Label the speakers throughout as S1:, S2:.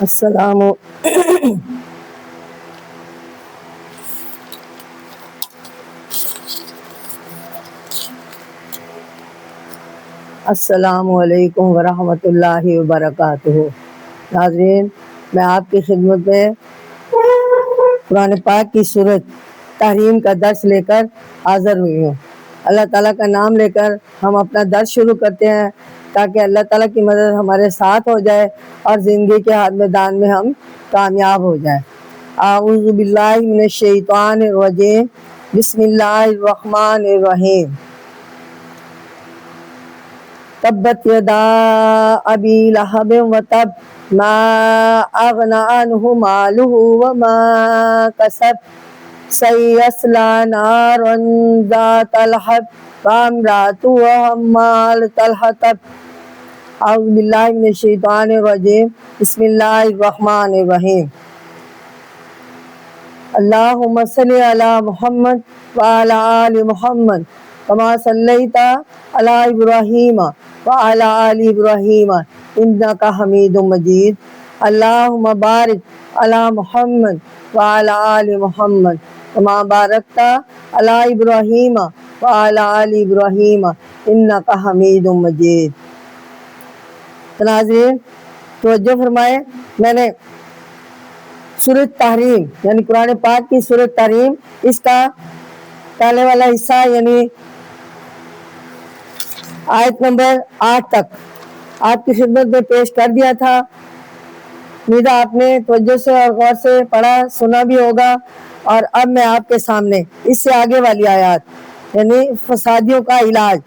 S1: السلام السلام علیکم ورحمۃ اللہ وبرکاتہ۔ ناظرین، میں آپ کی خدمت میں قرآن پاک کی سورت تحریم کا درس لے کر حاضر ہوئی ہوں۔ اللہ تعالیٰ کا نام لے کر ہم اپنا درس شروع کرتے ہیں تاکہ اللہ تعالیٰ کی مدد ہمارے ساتھ ہو جائے اور زندگی کے ہر میدان میں ہم کامیاب ہو جائیں۔ اعوذ باللہ من الشیطان الرجیم، بسم اللہ الرحمن الرحیم۔ تبت یدا ابی لہب وتب ما اغنی عنہ مالہ وما کسب سیصلی نارا ذات لہب وامرأتہ حمالۃ الحطب۔ اعوذ باللہ من الشیطان الرجیم، بسم اللہ الرحمن الرحیم۔ اللہم صلی علی محمد وعلی آل محمد کما صلیت علی ابراہیم وعلی آل ابراہیم انک حمید مجید۔ اللہم بارک علی محمد وعلی آل محمد کما بارکت علی ابراہیم وعلی آل ابراہیم انک حمید مجید۔ ناظرین توجہ فرمائیں، میں نے سورۃ تحریم یعنی قرآن پاک کی سورۃ تحریم، اس کا پہلے والا حصہ یعنی آیت نمبر 8 تک آپ کی خدمت میں پیش کر دیا تھا۔ امید آپ نے توجہ سے اور غور سے پڑھا سنا بھی ہوگا، اور اب میں آپ کے سامنے اس سے آگے والی آیات یعنی فسادیوں کا علاج،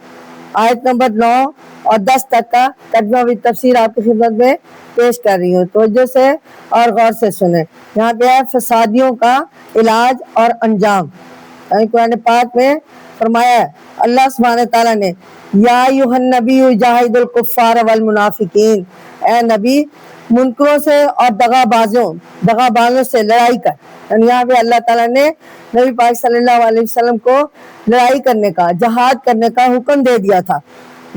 S1: آیت نمبر 9 اور 10 تک کا ترجمہ و تفسیر آپ کی خدمت میں پیش کر رہی ہوں۔ توجہ سے اور غور سے سنیں۔ یہاں پہ ہے فسادیوں کا علاج اور انجام۔ یعنی قرآن پاک میں فرمایا ہے اللہ سبحانہ تعالیٰ نے، یا ایھا النبی جاہد الکفار والمنافقین، اے نبی منکروں سے اور دغا بازوں سے لڑائی کر۔ یعنی یہاں پہ اللہ تعالیٰ نے نبی پاک صلی اللہ علیہ وسلم کو لڑائی کرنے کا، جہاد کرنے کا حکم دے دیا تھا۔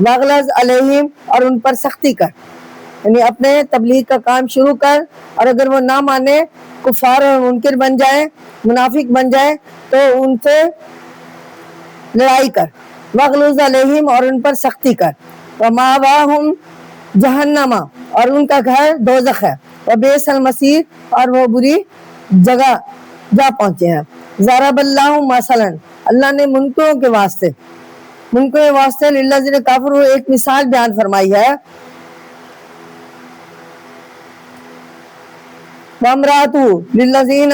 S1: واغلظ علیہم، اور ان پر سختی کر، یعنی اپنے تبلیغ کا کام شروع کر، اور اگر وہ نہ مانے، کفار اور منکر بن جائیں، منافق بن جائیں، تو ان سے لڑائی کر۔ واغلظ علیہم، اور ان پر سختی کر۔ ومأواہم جہنم، اور ان کا گھر دوزخ ہے۔ وبئس المصیر، اور وہ بری جگہ جا پہنچے ہیں۔ ضرب اللہ مثلا، اللہ نے منکروں کے واسطے للذین کفروا ایک مثال بیان فرمائی ہے۔ وامرأتہ للذین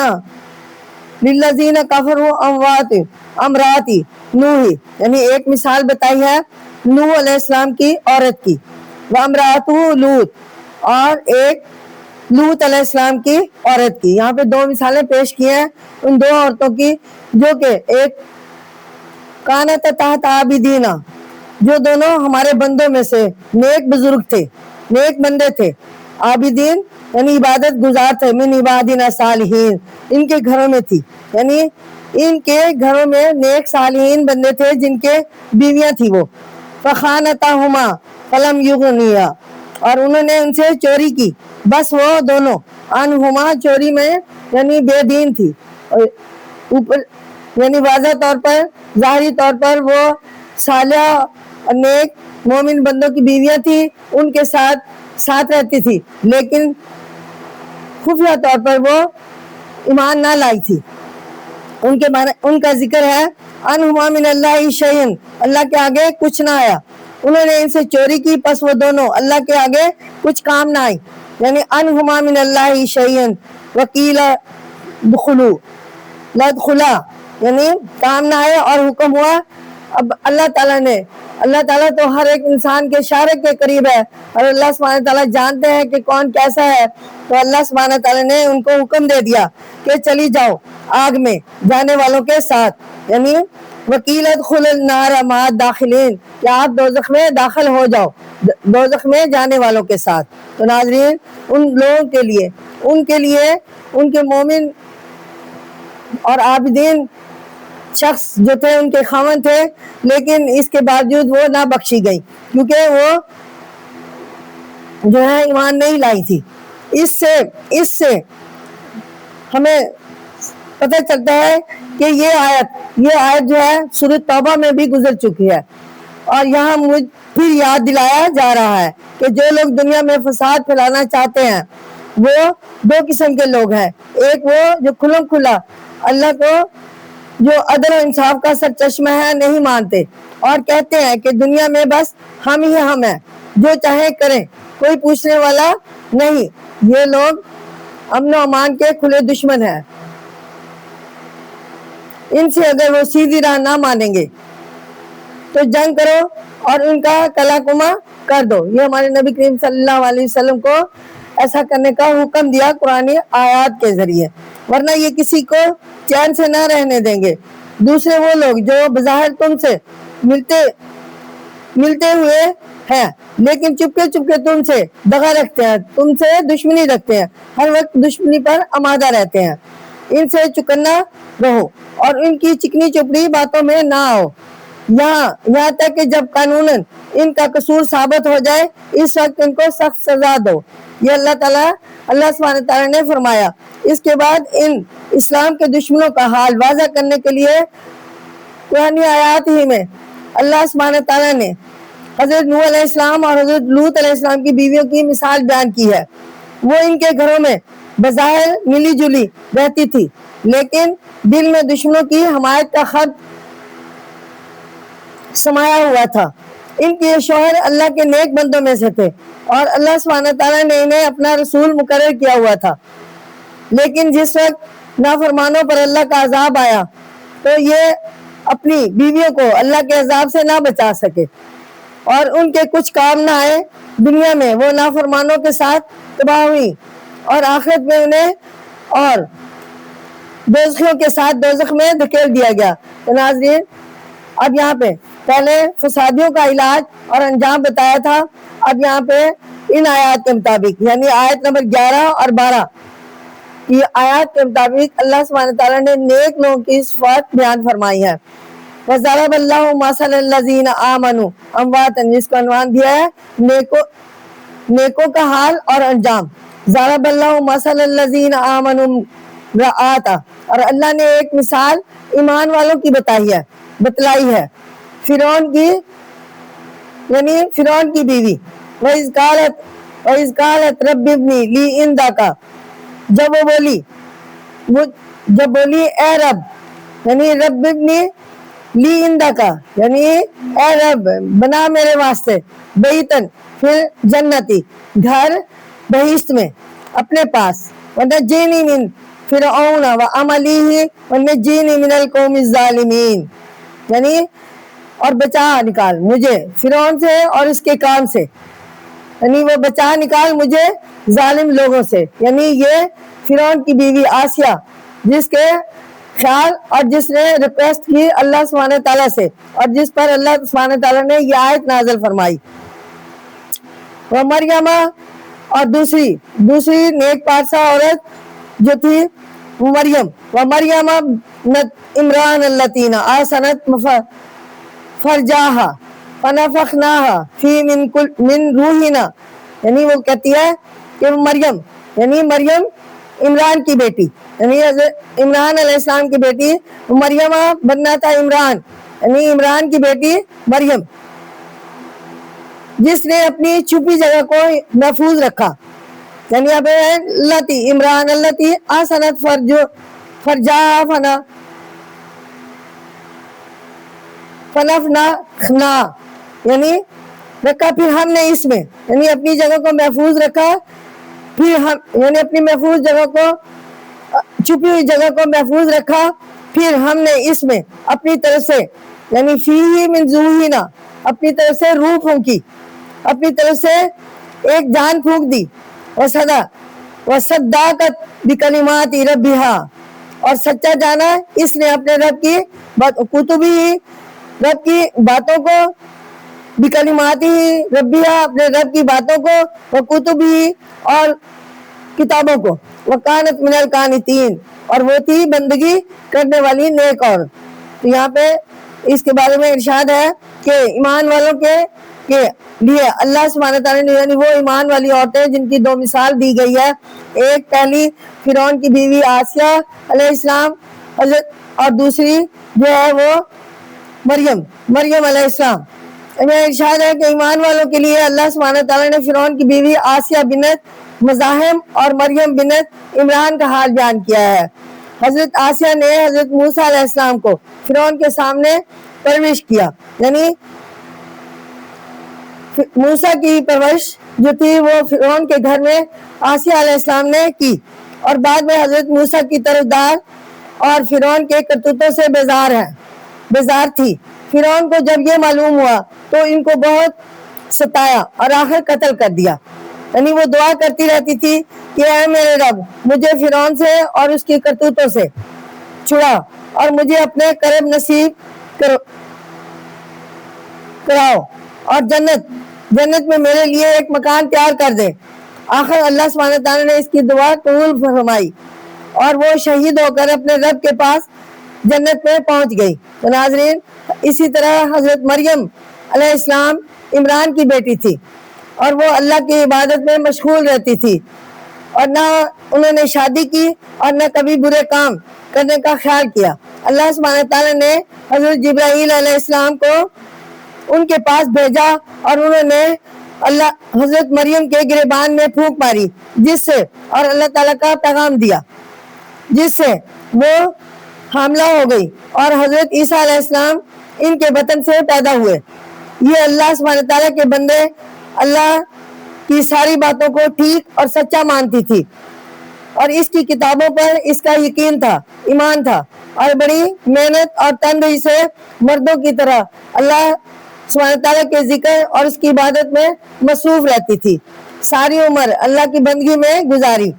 S1: کفروا امرأۃ نوح، یعنی ایک مثال بتائی ہے نوح علیہ السلام کی عورت کی۔ وامرأتہ لوط، اور ایک لوط علیہ السلام کی عورت کی۔ یہاں پہ دو مثالیں پیش کی ہیں ان دو عورتوں کی، جو کہ ایک کانت تحت عابدین، جو دونوں ہمارے بندوں میں سے نیک بزرگ تھے، نیک بندے تھے۔ عابدین یعنی عبادت گزار تھے، من عبادنا صالحین، ان کے گھروں میں تھی، یعنی ان کے گھروں میں نیک صالحین بندے تھے جن کے بیویاں تھی وہ۔ فخانتہما فلم یغنیا، اور انہوں نے ان سے چوری کی، بس وہ دونوں عنہما، چوری میں یعنی بے دین تھی، اوپر یعنی واضح طور پر ظاہری طور پر وہ صالحہ اور نیک مومن بندوں کی بیویاں تھی، ان کے ساتھ رہتی تھی، لیکن خفیہ طور پر وہ ایمان نہ لائی تھی۔ ان کا ذکر ہے انہما من اللہ شیئن، اللہ کے آگے کچھ نہ آیا۔ انہوں نے ان سے چوری کی، پس وہ دونوں اللہ کے آگے کچھ کام نہ آئی، یعنی انہما من اللہ شیئن وقیل ادخلا، یعنی کام نہ آئے، اور حکم ہوا اب اللہ تعالیٰ نے اللہ تعالیٰ تو ہر ایک انسان کے شارک کے قریب ہے، اور اللہ سبحانہ تعالیٰ جانتے ہیں کہ کون کیسا ہے. تو اللہ سبحانہ تعالیٰ نے ان کو حکم دے دیا کہ چلی جاؤ آگ میں جانے والوں کے ساتھ، یعنی وکیل ادخل النار مع الداخلین، کہ آپ دوزخ میں داخل ہو جاؤ دوزخ میں جانے والوں کے ساتھ. تو ناظرین، ان لوگوں کے لیے ان کے مومن اور عابدین شخص جو تھے ان کے خاوند تھے، لیکن اس کے باوجود وہ نہ بخشی گئی، کیونکہ وہ جو ہے ایمان نہیں لائی تھی. اس سے ہمیں پتہ چلتا ہے کہ یہ آیت جو ہے سورۃ توبہ میں بھی گزر چکی ہے، اور یہاں پھر یاد دلایا جا رہا ہے کہ جو لوگ دنیا میں فساد پھیلانا چاہتے ہیں وہ دو قسم کے لوگ ہیں. ایک وہ جو کھلم کھلا اللہ کو جو عدل و انصاف کا سر چشمہ ہے نہیں مانتے، اور کہتے ہیں کہ دنیا میں بس ہم ہی ہم ہیں، جو چاہے کریں، کوئی پوچھنے والا نہیں. یہ لوگ امن و امان کے کھلے دشمن ہیں. ان سے اگر وہ سیدھی راہ نہ مانیں گے تو جنگ کرو اور ان کا کلا کما کر دو. یہ ہمارے نبی کریم صلی اللہ علیہ وسلم کو ایسا کرنے کا حکم دیا قرآن آیات کے ذریعے، ورنہ یہ کسی کو چین سے نہ رہنے دیں گے. دوسرے وہ لوگ جو بظاہر تم سے ملتے ہوئے ہیں لیکن چپکے تم سے دغا رکھتے ہیں، تم سے دشمنی رکھتے ہیں، ہر وقت دشمنی پر آمادہ رہتے ہیں. ان سے چکنا رہو اور ان کی چکنی چپڑی باتوں میں نہ آؤ، یہاں تک کہ جب قانوناً ان کا قصور ثابت ہو جائے اس وقت ان کو سخت سزا دو. یہ اللہ سبحانہ تعالیٰ نے فرمایا. اس کے بعد ان اسلام کے دشمنوں کا حال واضح کرنے کے لیے قرآن آیات ہی میں اللہ سبحانہ تعالیٰ نے حضرت نوح علیہ السلام اور حضرت لوط علیہ السلام کی بیویوں کی مثال بیان کی ہے. وہ ان کے گھروں میں بظاہر ملی جلی رہتی تھی، لیکن دل میں دشمنوں کی حمایت کا خط سمایا ہوا تھا. ان کے شوہر اللہ کے نیک بندوں میں سے تھے، اور اللہ سبحانہ تعالیٰ نے انہیں اپنا رسول مقرر کیا ہوا تھا. لیکن جس وقت نافرمانوں پر اللہ کا عذاب آیا تو یہ اپنی بیویوں کو اللہ کے عذاب سے نہ بچا سکے، اور ان کے کچھ کام نہ آئے. دنیا میں وہ نافرمانوں کے ساتھ تباہ ہوئی، اور آخرت میں انہیں اور دوزخیوں کے ساتھ دوزخ میں دھکیل دیا گیا. تو ناظرین، اب یہاں پہ پہلے فسادیوں کا علاج اور انجام بتایا تھا، اب یہاں پہ ان آیات کے مطابق، یعنی آیت نمبر 11 اور 12 کی آیات کے مطابق اللہ سبحانہ تعالیٰ نے نیک لوگوں کی صفات بیان فرمائی ہے. وَضَرَبَ اللَّهُ مَثَلَ الَّذِينَ آمَنُوا أَمْوَاتًا، جس کو عنوان دیا ہے نیکوں کا حال اور انجام. ضرب اللہ مثل الذین آمنوا امرأۃ، اور اللہ نے ایک مثال ایمان والوں کی بتلائی ہے. فرعون یعنی فرعون کی بیوی. وَإِذْ قَالَتْ رَبِّ ابْنِ لِي عِندَكَ، جب بولی اے رب، یعنی رب ابنی لی عندك، یعنی اے رب بنا میرے واسطے بیتن پھر جنتی، گھر بہشت میں اپنے پاس. وَنَجِّنِي مِن فِرْعَوْنَ وَعَمَلِهِ وَنَجِّنِي مِنَ الْقَوْمِ الظَّالِمِينَ، یعنی اور بچا نکال مجھے فرعون سے اور اس کے کام سے، یعنی وہ بچا نکال مجھے ظالم لوگوں سے. یعنی یہ فرعون کی بیوی آسیہ، جس کے خیال اور جس نے ریکویسٹ کی اللہ سبحانہ تعالیٰ سے، اور جس پر اللہ سبحانہ تعالیٰ نے یہ آیت نازل فرمائی. وہ مریم، اور دوسری نیک پارسا عورت جو تھی مریم. وہ مریم عمران اللتی آسنت فرجاہا فنفخناہا فی من روحنا، یعنی وہ کہتی ہے کہ مریم عمران کی بیٹی، یعنی عمران علیہ السلام کی بیٹی مریم بننا تھا عمران، یعنی عمران کی بیٹی مریم، جس نے اپنی چھپی جگہ کو محفوظ رکھا. یعنی اب لتی عمران اللتی آسنت فرجاہا فنفخنا، یعنی رکھا پھر ہم نے اس میں، یعنی اپنی جگہ کو محفوظ رکھا، پھر ہم یعنی اپنی محفوظ جگہ کو، چھپی ہوئی جگہ کو محفوظ رکھا، پھر ہم نے اس میں اپنی طرف سے، یعنی فیہ من ذوہنا، اپنی طرف سے روح پھونکی، اپنی طرف سے ایک جان پھونک دی، وصدقت بکلمات ربھا، اور سچا جانا اس نے اپنے رب کی کتبی، رب کی باتوں کو، بکلمات ہی ربھا، اپنے رب کی باتوں کو، وکتبی، اور کتابوں کو، وکانت من القانتین، اور وہ تھی بندگی کرنے والی نیک عورت۔ تو یہاں پہ اس کے بارے میں ارشاد ہے کہ ایمان والوں کے لیے اللہ سبحانہ تعالیٰ نے، یعنی وہ ایمان والی عورتیں جن کی دو مثال دی گئی ہے، ایک پہلی فرعون کی بیوی آسیہ علیہ السلام حضرت، اور دوسری جو ہے وہ مریم علیہ السلام۔ میں ارشاد ہے کہ ایمان والوں کے لیے اللہ سبحانہ تعالیٰ نے فرعون کی بیوی آسیہ بنت مزاحم اور مریم بنت عمران کا حال بیان کیا ہے۔ حضرت آسیہ نے حضرت موسیٰ علیہ السلام کو فرعون کے سامنے پرورش کیا، یعنی موسیٰ کی پرورش جو تھی وہ فرعون کے گھر میں آسیہ علیہ السلام نے کی، اور بعد میں حضرت موسیٰ کی طرفدار اور فرعون کے کرتوتوں سے بیزار تھی۔ فرعون کو جب یہ معلوم ہوا تو ان کو بہت ستایا اور آخر قتل کر دیا، یعنی وہ دعا کرتی رہتی تھی کہ اے میرے رب، مجھے فرعون سے اور اس کی کرتوتوں سے چھڑا اور مجھے اپنے قرب نصیب کراؤ، اور جنت میں میرے لیے ایک مکان تیار کر دے۔ آخر اللہ سبحانہ تعالیٰ نے اس کی دعا قبول فرمائی اور وہ شہید ہو کر اپنے رب کے پاس جنت میں پہنچ گئی۔ تو ناظرین، اسی طرح حضرت مریم علیہ السلام عمران کی بیٹی تھی، اور وہ اللہ کی عبادت میں مشغول رہتی تھی، اور نہ انہوں نے شادی کی اور نہ کبھی برے کام کرنے کا خیال کیا۔ اللہ سبحانہ تعالیٰ نے حضرت جبرائیل علیہ السلام کو ان کے پاس بھیجا، اور انہوں نے حضرت مریم کے گریبان میں پھونک ماری، جس سے اور اللہ تعالیٰ کا پیغام دیا، جس سے وہ حاملہ ہو گئی، اور حضرت عیسیٰ علیہ السلام ان کے بطن سے پیدا ہوئے۔ یہ اللہ سبحانہ تعالیٰ کے بندے اللہ کی ساری باتوں کو ٹھیک اور سچا مانتی تھی، اور اس کی کتابوں پر اس کا یقین تھا، ایمان تھا، اور بڑی محنت اور تندرستی سے مردوں کی طرح اللہ سبحانہ تعالیٰ کے ذکر اور اس کی عبادت میں مصروف رہتی تھی۔ ساری عمر اللہ کی بندگی میں گزاری،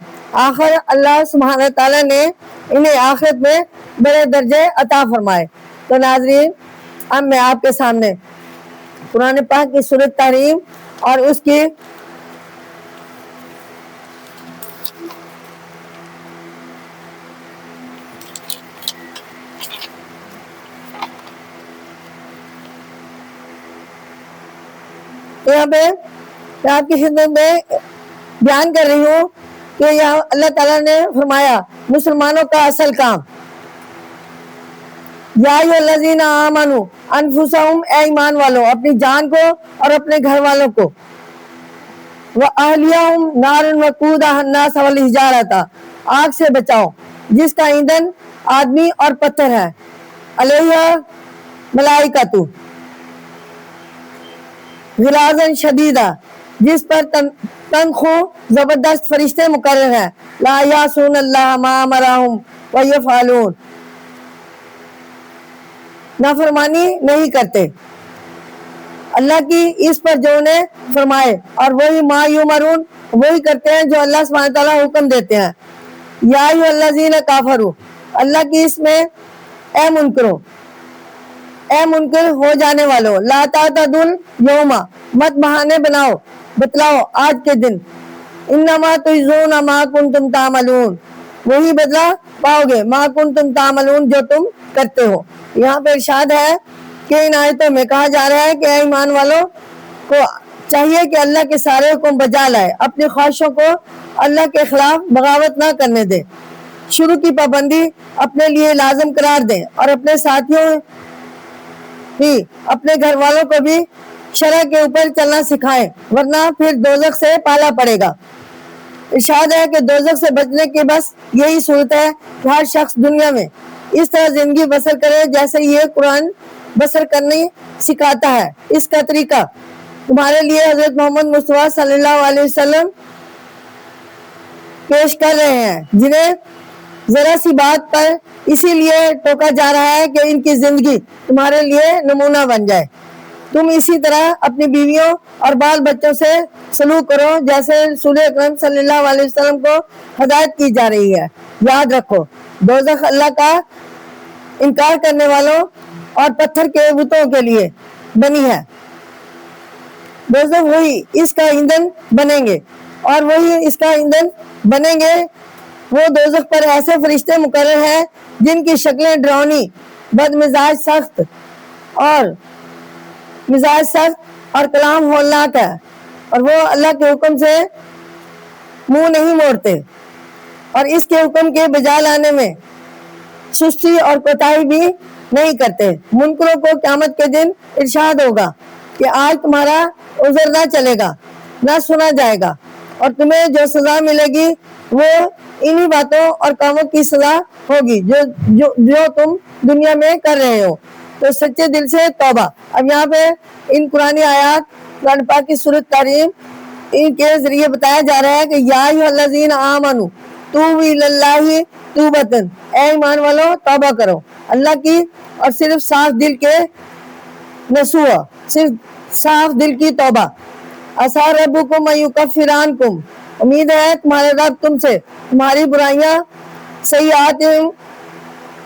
S1: آخر اللہ سبحانہ تعالیٰ نے انہیں آخرت میں بڑے درجے عطا فرمائے۔ تو ناظرین، اب میں آپ کے سامنے قرآن پاک کی سورۃ تحریم اور اس کی یہاں پہ میں آپ کی خدمت میں بیان کر رہی ہوں کہ یہاں اللہ تعالیٰ نے فرمایا مسلمانوں کا اصل کام، یا ایھا الذین آمنوا انفسہم، اے ایمان والو، اپنی جان کو اور اپنے گھر والوں کو، وَأَهْلِيَهُمْ نَارٌ وَقُودُهَا النَّاسُ وَالْحِجَارَةُ، آگ سے بچاؤ جس کا ایندھن آدمی اور پتھر ہے، علیہا ملائکۃ غلاظ شدیدہ، جس پر تنخو زبردست فرشتے مقرر ہیں، لا یعصون اللہ ما امرہم ویفعلون، نافرمانی نہیں کرتے اللہ کی اس پر جو انہیں فرمائے، اور وہی ما یؤمرون، وہی کرتے ہیں جو اللہ سبحانہ تعالیٰ حکم دیتے ہیں۔ یا ایھا الذین کافروا، اللہ کی اس میں اے منکرو، اے منکر ہو جانے والو، لا تعتدوا اليوم، مت بہانے بتلاؤ آج کے دن، انما تجزون ما کنتم تعملون، وہی بدلہ پاؤ گے ما کنتم تعملون، جو تم کرتے ہو۔ یہاں پہ ارشاد ہے کہ ان آیتوں میں کہا جا رہا ہے کہ اے ایمان والوں کو چاہیے کہ اللہ کے سارے حکم بجا لائے، اپنی خواہشوں کو اللہ کے خلاف بغاوت نہ کرنے دیں، شروع کی پابندی اپنے لیے لازم قرار دیں، اور اپنے ساتھیوں ہی اپنے گھر والوں کو بھی شرع کے اوپر چلنا سکھائیں، ورنہ پھر دوزخ سے پالا پڑے گا۔ ارشاد ہے کہ دوزخ سے بچنے کی بس یہی صورت ہے کہ ہر شخص دنیا میں اس طرح زندگی بسر کرے جیسے یہ قرآن بسر کرنے سکھاتا ہے۔ اس کا طریقہ تمہارے لیے حضرت محمد مصطفیٰ صلی اللہ علیہ وسلم پیش کر رہے ہیں، جنہیں ذرا سی بات پر اسی لیے ٹوکا جا رہا ہے کہ ان کی زندگی تمہارے لیے نمونہ بن جائے۔ تم اسی طرح اپنی بیویوں اور بال بچوں سے سلوک کرو جیسے رسول اکرم صلی اللہ علیہ وسلم کو ہدایت کی جا رہی ہے۔ یاد رکھو دوزخ اللہ کا انکار کرنے والوں اور پتھر کے بتوں کے لیے بنی ہے۔ دوزخ وہی اس کا ایندھن بنیں گے اور وہی اس کا ایندھن بنیں گے۔ وہ دوزخ پر ایسے فرشتے مقرر ہیں جن کی شکلیں ڈراؤنی، بد مزاج سخت اور کلام ہولناک ہے، اور وہ اللہ کے حکم سے منہ نہیں موڑتے اور اس کے حکم کے بجا لانے میں سستی اور کوتاہی بھی نہیں کرتے۔ منکروں کو قیامت کے دن ارشاد ہوگا کہ آج تمہارا عذر نہ چلے گا، نہ سنا جائے گا، اور تمہیں جو سزا ملے گی وہ انہی باتوں اور کاموں کی سزا ہوگی جو تم دنیا میں کر رہے ہو۔ تو سچے دل سے توبہ۔ اب یہاں پہ ان قرآنی آیات قرآن پاک کی سورۃ تحریم ان کے ذریعے بتایا جا رہا ہے کہ یا ایھا الذین آمنوا توبوا الی اللہ توبۃ، اے ایمان والو توبہ کرو اللہ کی، اور صرف صاف دل کے نصوح، صرف صاف دل کی توبہ۔ عسیٰ ربکم ان یکفر عنکم، امید ہے تمہارے رب تم سے تمہاری برائیاں سیئات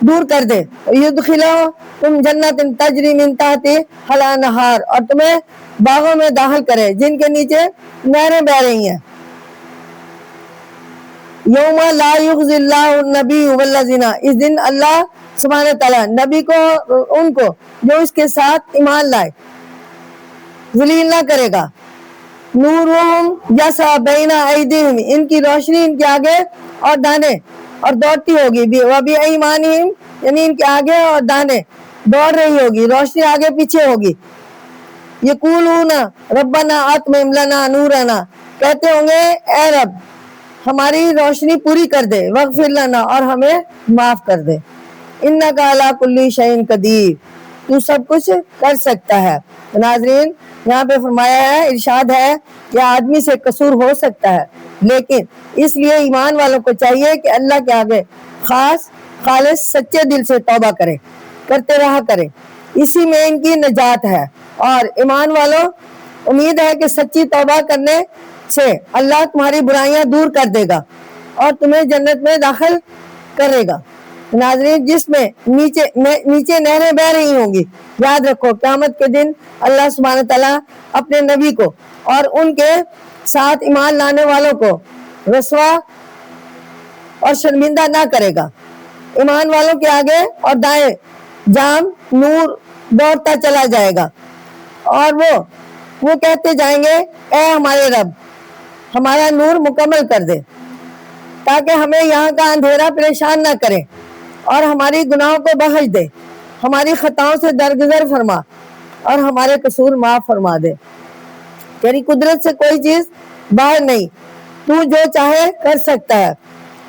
S1: دور کر دے، یدخلکم جنات تجری من تحتہا الانہار، اور تمہیں باغوں میں داخل کرے جن کے نیچے نہریں بہہ رہی ہیں۔ یوم لا یخزی اللہ النبی والذین، اس دن اللہ سبحانہ تعالیٰ نبی کو ان کو جو اس کے ساتھ ایمان لائے ذلیل نہ کرے گا۔ نورہم یسعی بین ایدیہم، ان کی روشنی ان کے آگے اور دانے اور دوڑتی ہوگی، وبایمانہم، یعنی ان کے آگے اور دانے دوڑ رہی ہوگی، روشنی آگے پیچھے ہوگی۔ یقولون ربنا اتمم لنا نورنا، کہتے ہوں گے اے رب ہماری روشنی پوری کر دے، واغفر لنا، اور ہمیں معاف کر دے، انک علی کل شیء قدیر، تو سب کچھ کر سکتا ہے۔ ناظرین یہاں پہ فرمایا ہے، ارشاد ہے کہ آدمی سے قصور ہو سکتا ہے، لیکن اس لیے ایمان والوں کو چاہیے کہ اللہ کے آگے خالص سچے دل سے توبہ کرتے رہا کرے، اسی میں ان کی نجات ہے۔ اور ایمان والوں امید ہے کہ سچی توبہ کرنے سے اللہ تمہاری برائیاں دور کر دے گا اور تمہیں جنت میں داخل کرے گا۔ ناظرین جس میں نیچے نہریں بہہ رہی ہوں گی، یاد رکھو قیامت کے دن اللہ سبحانہ تعالیٰ اپنے نبی کو اور ان کے ساتھ ایمان لانے والوں کو رسوا اور شرمندہ نہ کرے گا۔ ایمان والوں کے آگے اور دائیں جام نور دوڑتا چلا جائے گا، اور وہ کہتے جائیں گے اے ہمارے رب ہمارا نور مکمل کر دے تاکہ ہمیں یہاں کا اندھیرا پریشان نہ کرے، اور ہماری گناہوں کو بخش دے، ہماری خطاؤں سے درگزر فرما اور ہمارے قصور معاف فرما دے۔ تیری قدرت سے کوئی چیز باہر نہیں، تو جو چاہے کر سکتا ہے۔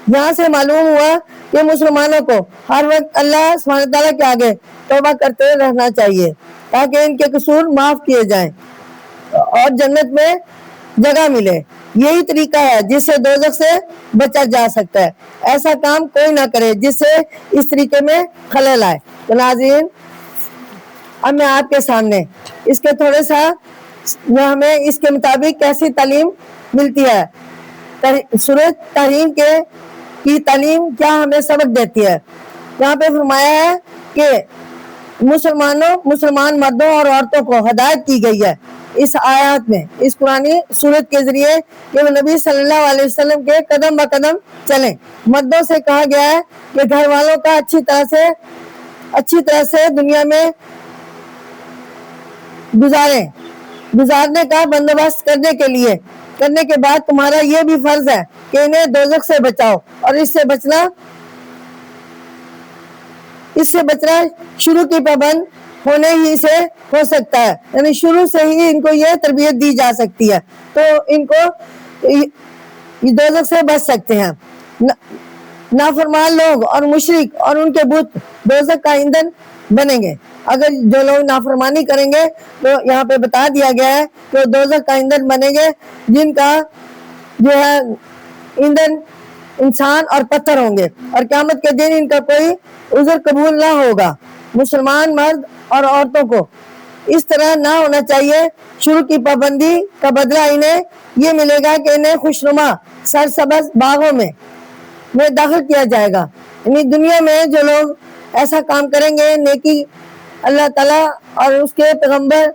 S1: یہاں سے معلوم ہوا کہ مسلمانوں کو ہر وقت اللہ سبحانہ تعالیٰ کے آگے توبہ کرتے رہنا چاہیے تاکہ ان کے قصور معاف کیے جائیں اور جنت میں جگہ ملے۔ یہی طریقہ ہے جس سے دوزخ سے بچا جا سکتا ہے۔ ایسا کام کوئی نہ کرے جس سے اس طریقے میں خلل آئے۔ تو ناظرین اب میں آپ کے سامنے اس کے تھوڑے سا ہمیں اس کے مطابق کیسی تعلیم ملتی ہے، سورۃ تحریم کی تعلیم کیا ہمیں سبق دیتی ہے۔ یہاں پہ فرمایا ہے کہ مسلمان مردوں اور عورتوں کو ہدایت کی گئی ہے اس آیات میں، اس قرآنی سورت کے ذریعے کہ وہ نبی صلی اللہ علیہ وسلم کے قدم با قدم چلیں۔ مردوں سے کہا گیا ہے کہ گھر والوں کا اچھی طرح سے دنیا میں گزارنے کا بندوبست کرنے کے بعد تمہارا یہ بھی فرض ہے کہ انہیں دوزخ سے بچاؤ، اور اس سے بچنا شروع کی پابند ہونے ہی سے ہو سکتا ہے، یعنی شروع سے ہی ان کو یہ تربیت دی جا سکتی ہے تو ان کو دوزخ سے بچ سکتے ہیں۔ نافرمان لوگ اور مشرک اور ان کے بت دوزخ کا ایندھن بنیں گے۔ اگر جو لوگ نافرمانی کریں گے تو یہاں پہ بتا دیا گیا ہے کہ دوزخ کا ایندھن بنیں گے، جن کا جو ہے ایندھن انسان اور پتھر ہوں گے، اور قیامت کے دن ان کا کوئی عذر قبول نہ ہوگا۔ مسلمان مرد اور عورتوں کو اس طرح نہ ہونا چاہیے. شروع کی پابندی کا بدلہ انہیں یہ ملے گا کہ انہیں خوشنما سرسبز باغوں میں داخل کیا جائے گا. یعنی دنیا میں جو لوگ ایسا کام کریں گے، نیکی اللہ تعالیٰ اور اس کے پیغمبر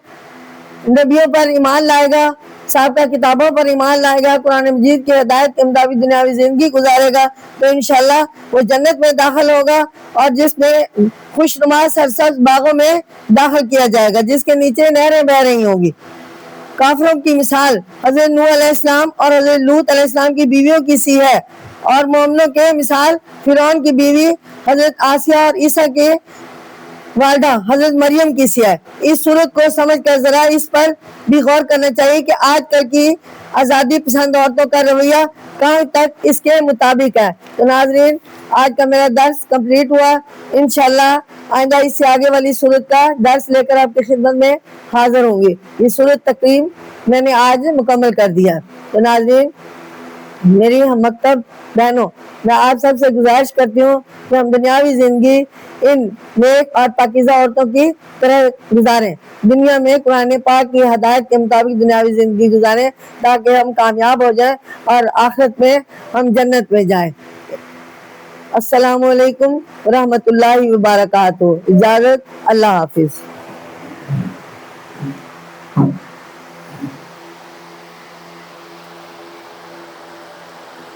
S1: نبیوں پر ایمان لائے گا، سابقہ کتابوں پر ایمان لائے گا، قرآن مجید کی ہدایت کے مطابق دنیاوی زندگی گزارے گا، تو انشاءاللہ وہ جنت میں داخل ہوگا، اور جس میں خوشنما سرسبز باغوں میں داخل کیا جائے گا، جس کے نیچے نہریں بہہ رہی ہوں گی. کافروں کی مثال حضرت نوح علیہ السلام اور حضرت لوط علیہ السلام کی بیویوں کی سی ہے، اور مومنوں کے مثال فرعون کی بیوی حضرت آسیہ اور عیسیٰ کے والدہ حضرت مریم کی سی ہے. اس صورت کو سمجھ کر ذرا اس پر بھی غور کرنا چاہیے کہ آج کل کی آزادی پسند عورتوں کا رویہ کہاں تک اس کے مطابق ہے. تو ناظرین، آج کا میرا درس کمپلیٹ ہوا. انشاءاللہ آئندہ اس سے آگے والی صورت کا درس لے کر آپ کی خدمت میں حاضر ہوں گی. یہ صورت تقریم میں نے آج مکمل کر دیا. تو ناظرین، میری ہم مکتب بہنوں، میں آپ سب سے گزارش کرتی ہوں کہ ہم دنیاوی زندگی ان نیک اور پاکیزہ عورتوں کی طرح گزاریں، دنیا میں قرآن پاک کی ہدایت کے مطابق دنیاوی زندگی گزاریں، تاکہ ہم کامیاب ہو جائیں اور آخرت میں ہم جنت میں جائیں. السلام علیکم ورحمۃ اللہ وبرکاتہ. اجازت، اللہ حافظ.